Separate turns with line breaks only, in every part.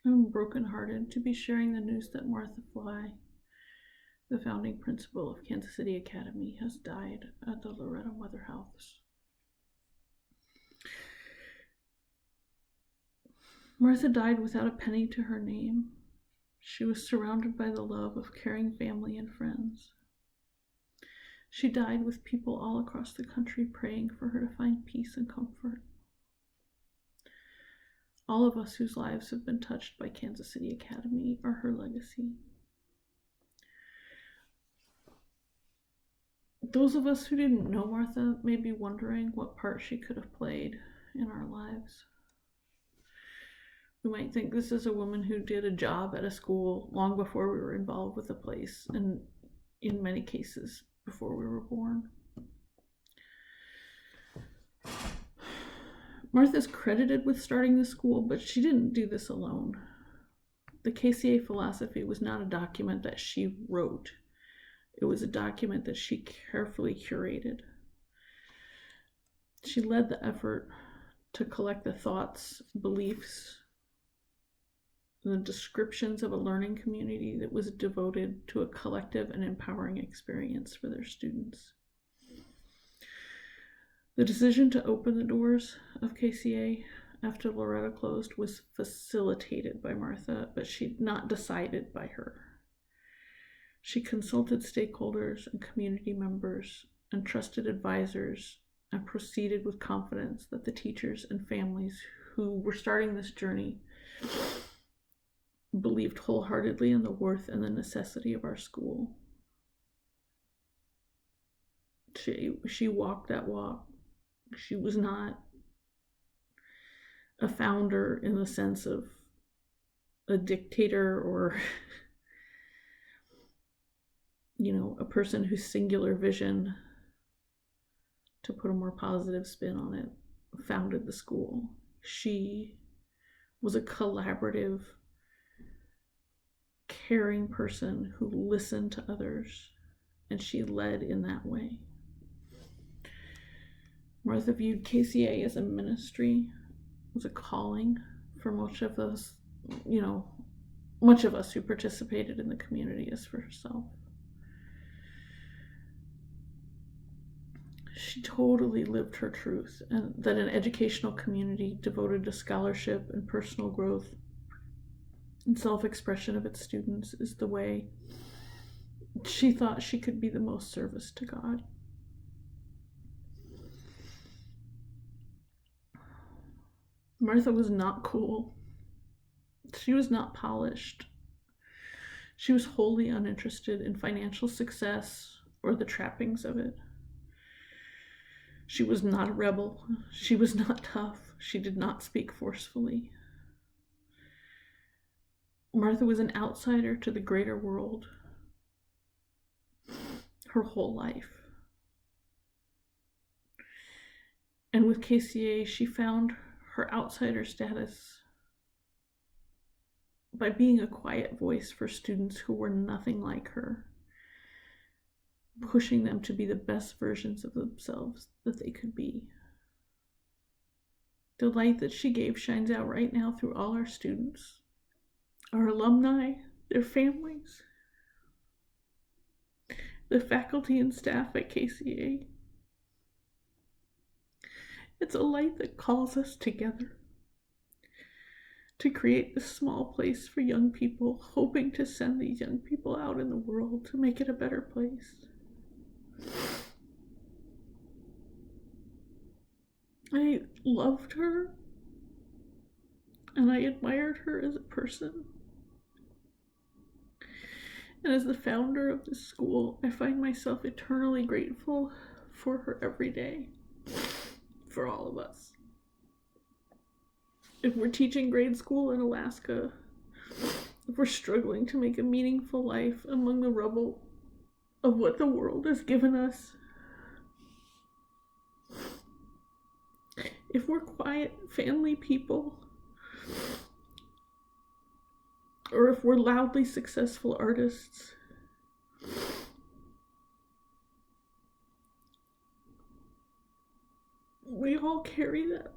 I'm brokenhearted to be sharing the news that Martha Fly, the founding principal of Kansas City Academy, has died at the Loretta Mother House. Martha died without a penny to her name. She was surrounded by the love of caring family and friends. She died with people all across the country praying for her to find peace and comfort. All of us whose lives have been touched by Kansas City Academy are her legacy. Those of us who didn't know Martha may be wondering what part she could have played in our lives. We might think this is a woman who did a job at a school long before we were involved with the place, and in many cases, before we were born. Martha's credited with starting the school, but she didn't do this alone. The KCA philosophy was not a document that she wrote. It was a document that she carefully curated. She led the effort to collect the thoughts, beliefs, and the descriptions of a learning community that was devoted to a collective and empowering experience for their students. The decision to open the doors of KCA after Loretta closed was facilitated by Martha, but not decided by her. She consulted stakeholders and community members and trusted advisors and proceeded with confidence that the teachers and families who were starting this journey believed wholeheartedly in the worth and the necessity of our school. She walked that walk. She was not a founder in the sense of a dictator or, a person whose singular vision, to put a more positive spin on it, founded the school. She was a collaborative, caring person who listened to others, and she led in that way. Martha viewed KCA as a ministry, as a calling for much of us who participated in the community as for herself. She totally lived her truth, and that an educational community devoted to scholarship and personal growth and self-expression of its students is the way she thought she could be the most service to God. Martha was not cool. She was not polished. She was wholly uninterested in financial success or the trappings of it. She was not a rebel. She was not tough. She did not speak forcefully. Martha was an outsider to the greater world her whole life. And with KCA, she found her outsider status by being a quiet voice for students who were nothing like her, pushing them to be the best versions of themselves that they could be. The light that she gave shines out right now through all our students, our alumni, their families, the faculty and staff at KCA. It's a light that calls us together to create this small place for young people, hoping to send these young people out in the world to make it a better place. I loved her, and I admired her as a person. And as the founder of this school, I find myself eternally grateful for her every day, for all of us. If we're teaching grade school in Alaska, if we're struggling to make a meaningful life among the rubble of what the world has given us, if we're quiet family people, or if we're loudly successful artists, we all carry that.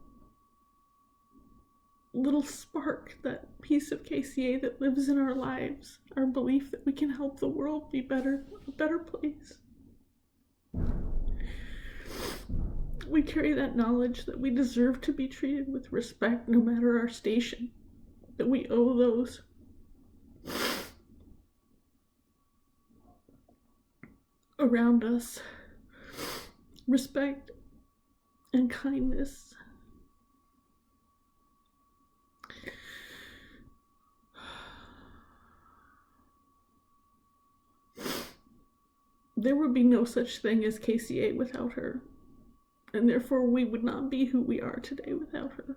little spark, that piece of KCA that lives in our lives, our belief that we can help the world be better, a better place. We carry that knowledge that we deserve to be treated with respect no matter our station, that we owe those around us respect and kindness. There would be no such thing as KCA without her, and therefore we would not be who we are today without her.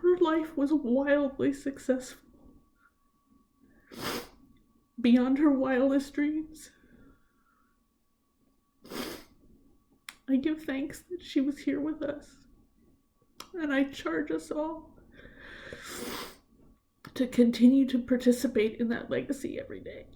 Her life was wildly successful, beyond her wildest dreams. I give thanks that she was here with us, and I charge us all to continue to participate in that legacy every day.